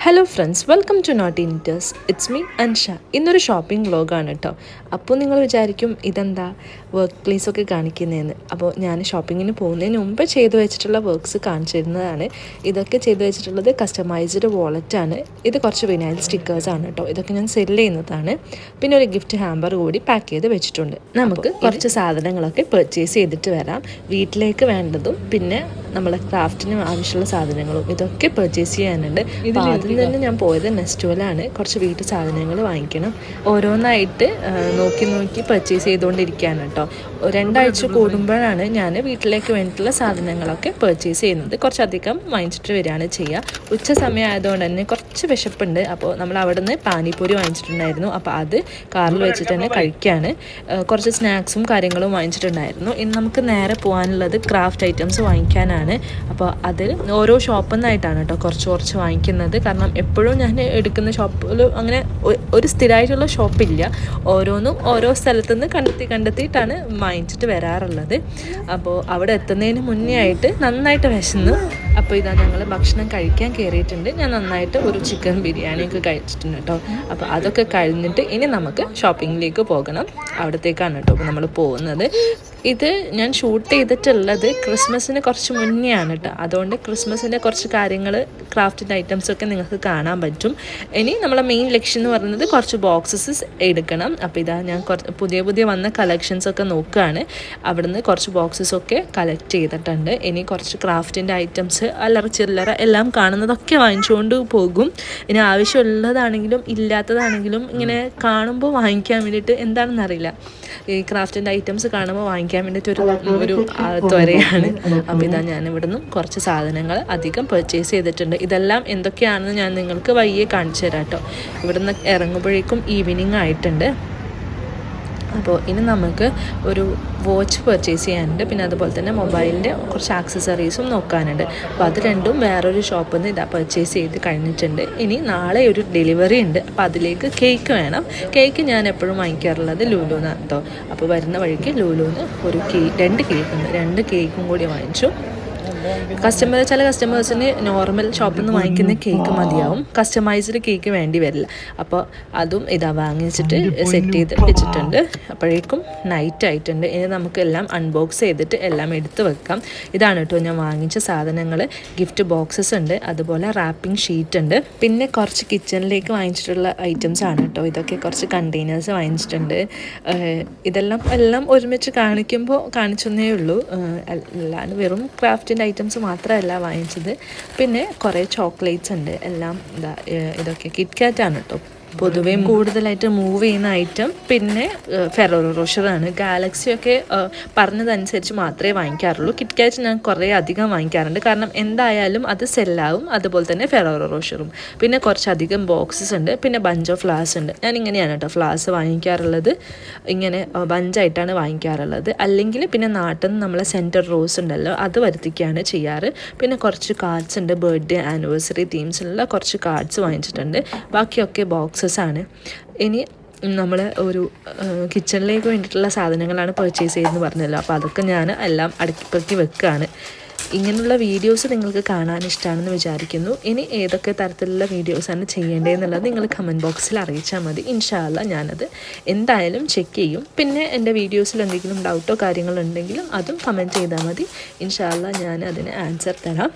Hello friends, welcome to നോട്ട് ഇൻറ്റേഴ്സ്. It's me Ansha. ഇന്നൊരു ഷോപ്പിംഗ് വ്ളോഗാണ് കേട്ടോ. അപ്പോൾ നിങ്ങൾ വിചാരിക്കും ഇതെന്താ വർക്ക് പ്ലേസൊക്കെ കാണിക്കുന്നതെന്ന്. അപ്പോൾ ഞാൻ ഷോപ്പിങ്ങിന് പോകുന്നതിന് മുമ്പ് ചെയ്തു വെച്ചിട്ടുള്ള വർക്ക്സ് കാണിച്ചു തരുന്നതാണ്. ഇതൊക്കെ ചെയ്തു വെച്ചിട്ടുള്ളത് കസ്റ്റമൈസ്ഡ് വാളറ്റാണ്. ഇത് കുറച്ച് വിനൈൽ സ്റ്റിക്കേഴ്സാണ് കേട്ടോ. ഇതൊക്കെ ഞാൻ സെല് ചെയ്യുന്നതാണ്. പിന്നെ ഒരു ഗിഫ്റ്റ് ഹാമ്പർ കൂടി പാക്ക് ചെയ്ത് വെച്ചിട്ടുണ്ട്. നമുക്ക് കുറച്ച് സാധനങ്ങളൊക്കെ പർച്ചേസ് ചെയ്തിട്ട് വരാം. വീട്ടിലേക്ക് വേണ്ടതും പിന്നെ നമ്മളെ ക്രാഫ്റ്റിന് ആവശ്യമുള്ള സാധനങ്ങളും ഇതൊക്കെ പർച്ചേസ് ചെയ്യാനുണ്ട്. അപ്പോൾ ആദ്യം തന്നെ ഞാൻ പോയത് നെസ്റ്റോയിലാണ്. കുറച്ച് വീട്ടു സാധനങ്ങൾ വാങ്ങിക്കണം. ഓരോന്നായിട്ട് നോക്കി പർച്ചേസ് ചെയ്തുകൊണ്ടിരിക്കുകയാണ് കേട്ടോ. 2 ആഴ്ച കൂടുമ്പോഴാണ് ഞാൻ വീട്ടിലേക്ക് വേണ്ടിയിട്ടുള്ള സാധനങ്ങളൊക്കെ പർച്ചേസ് ചെയ്യുന്നത്. കുറച്ചധികം വാങ്ങിച്ചിട്ട് വരികയാണ് ചെയ്യുക. ഉച്ച സമയം ആയതുകൊണ്ട് തന്നെ കുറച്ച് വിശപ്പുണ്ട്. അപ്പോൾ നമ്മൾ അവിടെ നിന്ന് പാനിപ്പൂരി വാങ്ങിച്ചിട്ടുണ്ടായിരുന്നു. അപ്പോൾ അത് കാറിൽ വെച്ചിട്ട് തന്നെ കഴിക്കുകയാണ്. കുറച്ച് സ്നാക്സും കാര്യങ്ങളും വാങ്ങിച്ചിട്ടുണ്ടായിരുന്നു. ഇനി നമുക്ക് നേരെ പോകാനുള്ളത് ക്രാഫ്റ്റ് ഐറ്റംസ് വാങ്ങിക്കാനാണ്. അപ്പോൾ അതിൽ ഓരോ ഷോപ്പിൽ നിന്നായിട്ടാണ് കേട്ടോ കുറച്ച് വാങ്ങിക്കുന്നത്. കാരണം എപ്പോഴും ഞാൻ എടുക്കുന്ന ഷോപ്പിൽ അങ്ങനെ ഒരു സ്ഥിരമായിട്ടുള്ള ഷോപ്പില്ല. ഓരോന്നും ഓരോ സ്ഥലത്തു നിന്ന് കണ്ടെത്തിയിട്ടാണ് വാങ്ങിച്ചിട്ട് വരാറുള്ളത്. അപ്പോൾ അവിടെ എത്തുന്നതിന് മുന്നേ ആയിട്ട് നന്നായിട്ട് വിശന്നു. അപ്പോൾ ഇതാ ഞങ്ങൾ ഭക്ഷണം കഴിക്കാൻ കയറിയിട്ടുണ്ട്. ഞാൻ നന്നായിട്ട് ഒരു ചിക്കൻ ബിരിയാണിയൊക്കെ കഴിച്ചിട്ടുണ്ട് കേട്ടോ. അപ്പോൾ അതൊക്കെ കഴിഞ്ഞിട്ട് ഇനി നമുക്ക് ഷോപ്പിങ്ങിലേക്ക് പോകണം. അവിടത്തേക്കാണ് കേട്ടോ ഇപ്പോൾ നമ്മൾ പോകുന്നത്. ഇത് ഞാൻ ഷൂട്ട് ചെയ്തിട്ടുള്ളത് ക്രിസ്മസിന് കുറച്ച് മുന്നേ ആണ് കേട്ടോ. അതുകൊണ്ട് ക്രിസ്മസിൻ്റെ കുറച്ച് കാര്യങ്ങൾ ക്രാഫ്റ്റിൻ്റെ ഐറ്റംസൊക്കെ നിങ്ങൾക്ക് കാണാൻ പറ്റും. ഇനി നമ്മളെ മെയിൻ ലക്ഷ്യം എന്ന് പറയുന്നത് കുറച്ച് ബോക്സസ് എടുക്കണം. അപ്പോൾ ഇതാ ഞാൻ പുതിയ വന്ന കളക്ഷൻസൊക്കെ നോക്കുകയാണ്. അവിടുന്ന് കുറച്ച് ബോക്സസൊക്കെ കളക്ട് ചെയ്തിട്ടുണ്ട്. ഇനി കുറച്ച് ക്രാഫ്റ്റിൻ്റെ ഐറ്റംസ് അല്ലറ ചില്ലറ എല്ലാം കാണുന്നതൊക്കെ വാങ്ങിച്ചുകൊണ്ട് പോകും. ഇനി ആവശ്യമുള്ളതാണെങ്കിലും ഇല്ലാത്തതാണെങ്കിലും ഇങ്ങനെ കാണുമ്പോൾ വാങ്ങിക്കാൻ വേണ്ടിയിട്ട് എന്താണെന്നറിയില്ല, ഈ ക്രാഫ്റ്റിൻ്റെ ഐറ്റംസ് കാണുമ്പോൾ വാങ്ങിക്കാൻ വേണ്ടിയിട്ട് ഒരു ത്വരയാണ്. അപ്പോൾ ഇതാ ഞാൻ ഇവിടുന്ന് കുറച്ച് സാധനങ്ങൾ അധികം പർച്ചേസ് ചെയ്തിട്ടുണ്ട്. ഇതെല്ലാം എന്തൊക്കെയാണെന്ന് ഞാൻ നിങ്ങൾക്ക് വഴിയെ കാണിച്ചു തരാം കേട്ടോ. ഇവിടുന്ന് ഇറങ്ങുമ്പോഴേക്കും ഈവനിങ് ആയിട്ടുണ്ട്. അപ്പോൾ ഇനി നമുക്ക് ഒരു വാച്ച് പർച്ചേസ് ചെയ്യാനുണ്ട്. പിന്നെ അതുപോലെ തന്നെ മൊബൈലിൻ്റെ കുറച്ച് ആക്സസറീസും നോക്കാനുണ്ട്. അപ്പോൾ അത് രണ്ടും വേറൊരു ഷോപ്പിൽ നിന്ന് ഇതാ പർച്ചേസ് ചെയ്ത് കഴിഞ്ഞിട്ടുണ്ട്. ഇനി നാളെ ഒരു ഡെലിവറി ഉണ്ട്. അപ്പോൾ അതിലേക്ക് കേക്ക് വേണം. കേക്ക് ഞാൻ എപ്പോഴും വാങ്ങിക്കാറുള്ളത് ലുലുന്നാണ് കേട്ടോ. അപ്പോൾ വരുന്ന വഴിക്ക് ലുലുന്ന് ഒരു 2 കേക്കും കൂടി വാങ്ങിച്ചു. ചില കസ്റ്റമേഴ്സിന് നോർമൽ ഷോപ്പിൽ നിന്ന് വാങ്ങിക്കുന്ന കേക്ക് മതിയാവും, കസ്റ്റമൈസ്ഡ് കേക്ക് വേണ്ടി വരില്ല. അപ്പോൾ അതും ഇതാ വാങ്ങിച്ചിട്ട് സെറ്റ് ചെയ്ത് വെച്ചിട്ടുണ്ട്. അപ്പോഴേക്കും നൈറ്റ് ആയിട്ടുണ്ട്. ഇനി നമുക്കെല്ലാം അൺബോക്സ് ചെയ്തിട്ട് എല്ലാം എടുത്ത് വെക്കാം. ഇതാണ് കേട്ടോ ഞാൻ വാങ്ങിച്ച സാധനങ്ങൾ. ഗിഫ്റ്റ് ബോക്സസ് ഉണ്ട്, അതുപോലെ റാപ്പിംഗ് ഷീറ്റ് ഉണ്ട്. പിന്നെ കുറച്ച് കിച്ചണിലേക്ക് വാങ്ങിച്ചിട്ടുള്ള ഐറ്റംസ് ആണ് കേട്ടോ. ഇതൊക്കെ കുറച്ച് കണ്ടെയ്നേഴ്സ് വാങ്ങിച്ചിട്ടുണ്ട്. എല്ലാം ഒരുമിച്ച് കാണിച്ചെന്നേ ഉള്ളൂ. അല്ലാണ്ട് വെറും ക്രാഫ്റ്റിൻ്റെ ഐറ്റംസ് മാത്രമല്ല വാങ്ങിച്ചത്. പിന്നെ കുറേ ചോക്ലേറ്റ്സ് ഉണ്ട്. എല്ലാം ഇതൊക്കെ കിറ്റ്കാറ്റാണ് കേട്ടോ. പൊതുവേ കൂടുതലായിട്ട് മൂവ് ചെയ്യുന്ന ഐറ്റം പിന്നെ ഫെറോറോ റോഷറാണ്. ഗാലക്സിയൊക്കെ പറഞ്ഞതനുസരിച്ച് മാത്രമേ വാങ്ങിക്കാറുള്ളൂ. കിറ്റ്കാറ്റ് ഞാൻ കുറേ അധികം വാങ്ങിക്കാറുണ്ട്. കാരണം എന്തായാലും അത് സെല്ലാവും. അതുപോലെ തന്നെ ഫെറോറോ റോഷറും. പിന്നെ കുറച്ചധികം ബോക്സസ് ഉണ്ട്. പിന്നെ ബഞ്ച് ഓഫ് ഫ്ലവേഴ്സ് ഉണ്ട്. ഞാൻ ഇങ്ങനെയാണ് കേട്ടോ ഫ്ലവേഴ്സ് വാങ്ങിക്കാറുള്ളത്. ഇങ്ങനെ ബഞ്ചായിട്ടാണ് വാങ്ങിക്കാറുള്ളത്. അല്ലെങ്കിൽ പിന്നെ നാട്ടിൽ നിന്ന് നമ്മളെ സെൻറ്റർ റോസ് ഉണ്ടല്ലോ, അത് വരുത്തിക്കുകയാണ് ചെയ്യാറ്. പിന്നെ കുറച്ച് കാർഡ്സ് ഉണ്ട്. ബർത്ത്ഡേ ആനിവേഴ്സറി തീംസിലുള്ള കുറച്ച് കാർഡ്സ് വാങ്ങിച്ചിട്ടുണ്ട്. ബാക്കിയൊക്കെ ബോക്സസ് ആണ്. ഇനി നമ്മൾ ഒരു കിച്ചണിലേക്ക് വേണ്ടിയിട്ടുള്ള സാധനങ്ങളാണ് പർച്ചേസ് ചെയ്തെന്ന് പറഞ്ഞല്ലോ. അപ്പോൾ അതൊക്കെ ഞാൻ എല്ലാം അടുക്കി വെക്കുകയാണ്. ഇങ്ങനെയുള്ള വീഡിയോസ് നിങ്ങൾക്ക് കാണാൻ ഇഷ്ടമാണെന്ന് വിചാരിക്കുന്നു. ഇനി ഏതൊക്കെ തരത്തിലുള്ള വീഡിയോസാണ് ചെയ്യേണ്ടതെന്നുള്ളത് നിങ്ങൾ കമൻറ്റ് ബോക്സിൽ അറിയിച്ചാൽ മതി. ഇൻഷാ അല്ലാ ഞാനത് എന്തായാലും ചെക്ക് ചെയ്യും. പിന്നെ എൻ്റെ വീഡിയോസിൽ എന്തെങ്കിലും ഡൗട്ടോ കാര്യങ്ങളോ ഉണ്ടെങ്കിലും അതും കമൻറ്റ് ചെയ്താൽ മതി. ഇൻഷാ അല്ലാ ഞാൻ അതിന് ആൻസർ തരാം.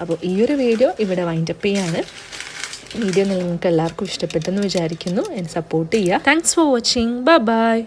അപ്പോൾ ഈ ഒരു വീഡിയോ ഇവിടെ വൈൻഡപ്പ് ചെയ്യാണ്. വീഡിയോ നിങ്ങൾക്ക് എല്ലാവർക്കും ഇഷ്ടപ്പെട്ടെന്ന് വിചാരിക്കുന്നു. എന്നെ സപ്പോർട്ട് ചെയ്യുക. Thanks for watching. ബൈ.